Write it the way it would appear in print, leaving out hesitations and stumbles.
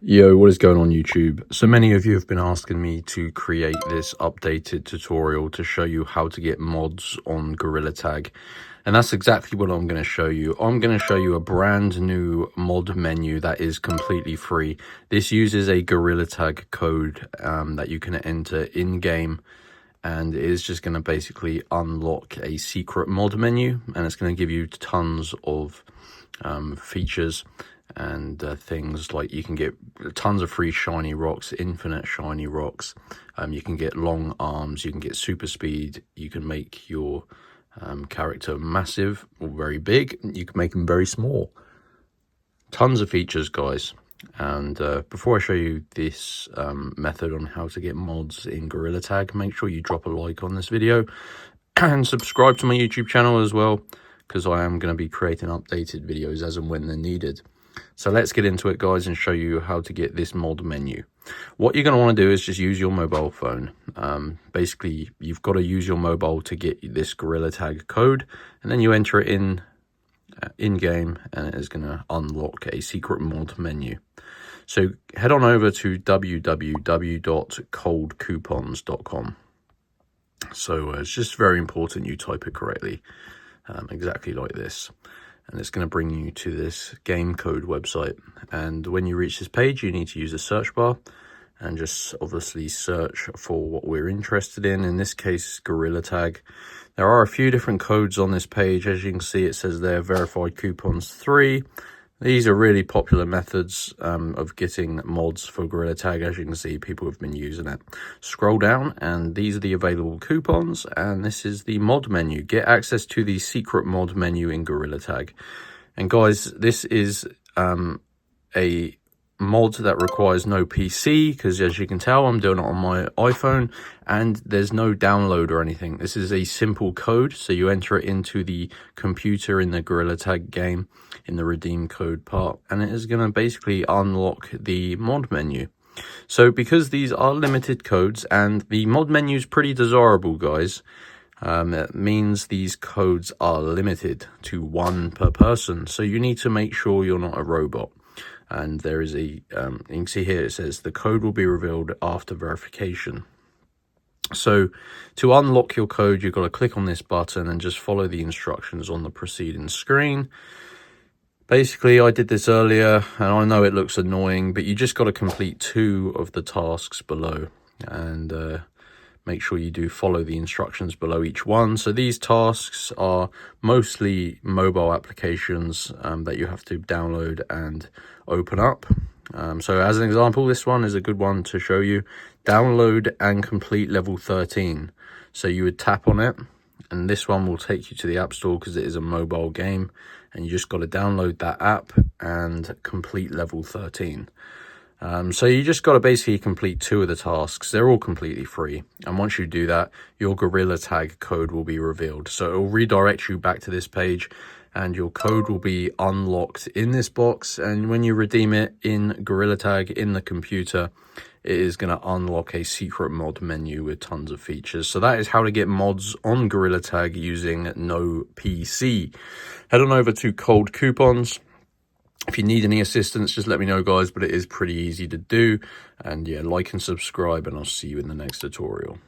Yo, what is going on YouTube? So many of you have been asking me to create this updated tutorial to show you how to get mods on Gorilla Tag. And that's exactly what I'm going to show you. I'm going to show you a brand new mod menu that is completely free. This uses a Gorilla Tag code that you can enter in-game. And it is just going to basically unlock a secret mod menu. And it's going to give you tons of features and things like you can get tons of free shiny rocks, infinite shiny rocks. You can get long arms, you can get super speed, you can make your character massive or very big, you can make them very small. Tons of features, guys. And before I show you this method on how to get mods in Gorilla Tag, make sure you drop a like on this video and subscribe to my YouTube channel as well, because I am going to be creating updated videos as and when they're needed. So let's get into it, guys, and show you how to get this mod menu. What you're going to want to do is just use your mobile phone. Basically, you've got to use your mobile to get this Gorilla Tag code, and then you enter it in game, and it is going to unlock a secret mod menu. So head on over to www.coldcoupons.com. So it's just very important you type it correctly, exactly like this. And it's going to bring you to this game code website. And when you reach this page, you need to use the search bar and just obviously search for what we're interested in this case, Gorilla Tag. There are a few different codes on this page. As you can see, it says there, verified coupons 3. These are really popular methods of getting mods for Gorilla Tag. As you can see, people have been using it. Scroll down, and these are the available coupons, and this is the mod menu. Get access to the secret mod menu in Gorilla Tag. And guys, this is a mod that requires no PC, because as you can tell, I'm doing it on my iPhone, and there's no download or anything. This is a simple code, so you enter it into the computer in the Gorilla Tag game in the redeem code part, and it is going to basically unlock the mod menu. So because these are limited codes and the mod menu is pretty desirable, guys, it means these codes are limited to 1 per person, so you need to make sure you're not a robot. And there is a, you can see here, it says the code will be revealed after verification. So to unlock your code, you've got to click on this button and just follow the instructions on the preceding screen. Basically, I did this earlier, and I know it looks annoying, but you just got to complete 2 of the tasks below. And make sure you do follow the instructions below each one. So these tasks are mostly mobile applications that you have to download and open up. So as an example, this one is a good one to show you. Download and complete level 13. So you would tap on it, and this one will take you to the App Store because it is a mobile game, and you just got to download that app and complete level 13. So you just got to basically complete 2 of the tasks. They're all completely free. And once you do that, your Gorilla Tag code will be revealed. So it will redirect you back to this page, and your code will be unlocked in this box. And when you redeem it in Gorilla Tag in the computer, it is going to unlock a secret mod menu with tons of features. So that is how to get mods on Gorilla Tag using no PC. Head on over to Cold Coupons. If you need any assistance, just let me know, guys, but it is pretty easy to do. And yeah, like and subscribe, and I'll see you in the next tutorial.